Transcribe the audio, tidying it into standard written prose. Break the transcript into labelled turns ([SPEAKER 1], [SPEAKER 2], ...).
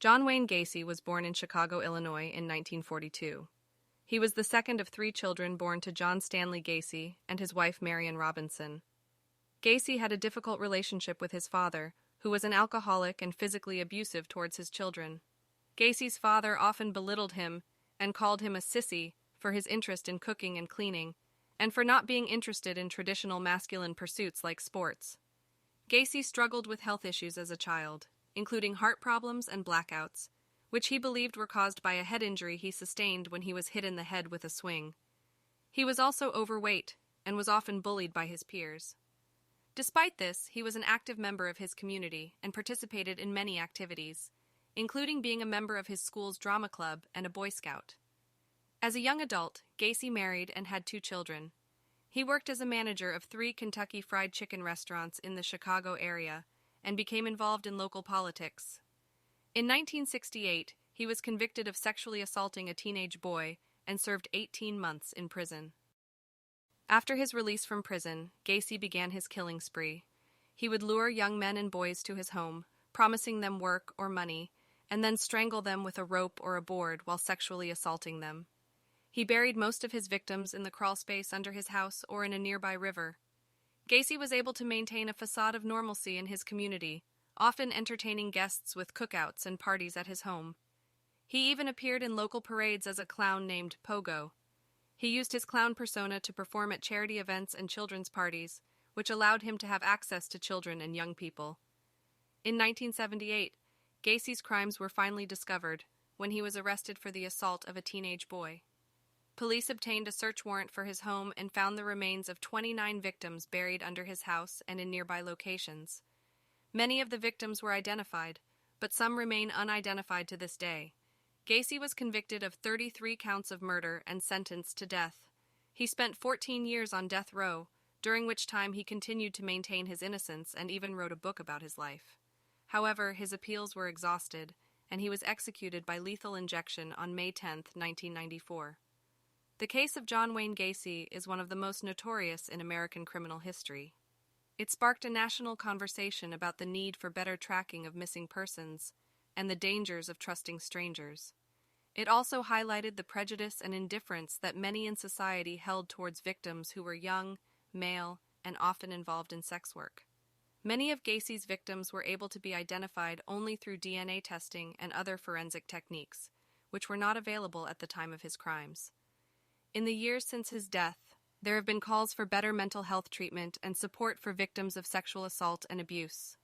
[SPEAKER 1] John Wayne Gacey was born in Chicago, Illinois in 1942. He was the second of three children born to John Stanley Gacey and his wife Marion Robinson. Gacey had a difficult relationship with his father, who was an alcoholic and physically abusive towards his children. Gacey's father often belittled him and called him a sissy for his interest in cooking and cleaning, and for not being interested in traditional masculine pursuits like sports. Gacey struggled with health issues as a child, including heart problems and blackouts, which he believed were caused by a head injury he sustained when he was hit in the head with a swing. He was also overweight and was often bullied by his peers. Despite this, he was an active member of his community and participated in many activities, including being a member of his school's drama club and a Boy Scout. As a young adult, Gacey married and had two children. He worked as a manager of 3 Kentucky Fried Chicken restaurants in the Chicago area and became involved in local politics. In 1968, he was convicted of sexually assaulting a teenage boy and served 18 months in prison. After his release from prison, Gacey began his killing spree. He would lure young men and boys to his home, promising them work or money, and then strangle them with a rope or a board while sexually assaulting them. He buried most of his victims in the crawlspace under his house or in a nearby river. Gacey was able to maintain a facade of normalcy in his community, often entertaining guests with cookouts and parties at his home. He even appeared in local parades as a clown named Pogo. He used his clown persona to perform at charity events and children's parties, which allowed him to have access to children and young people. In 1978, Gacey's crimes were finally discovered when he was arrested for the assault of a teenage boy. Police obtained a search warrant for his home and found the remains of 29 victims buried under his house and in nearby locations. Many of the victims were identified, but some remain unidentified to this day. Gacey was convicted of 33 counts of murder and sentenced to death. He spent 14 years on death row, during which time he continued to maintain his innocence and even wrote a book about his life. However, his appeals were exhausted, and he was executed by lethal injection on May 10, 1994. The case of John Wayne Gacey is one of the most notorious in American criminal history. It sparked a national conversation about the need for better tracking of missing persons and the dangers of trusting strangers. It also highlighted the prejudice and indifference that many in society held towards victims who were young, male, and often involved in sex work. Many of Gacey's victims were able to be identified only through DNA testing and other forensic techniques, which were not available at the time of his crimes. In the years since his death, there have been calls for better mental health treatment and support for victims of sexual assault and abuse.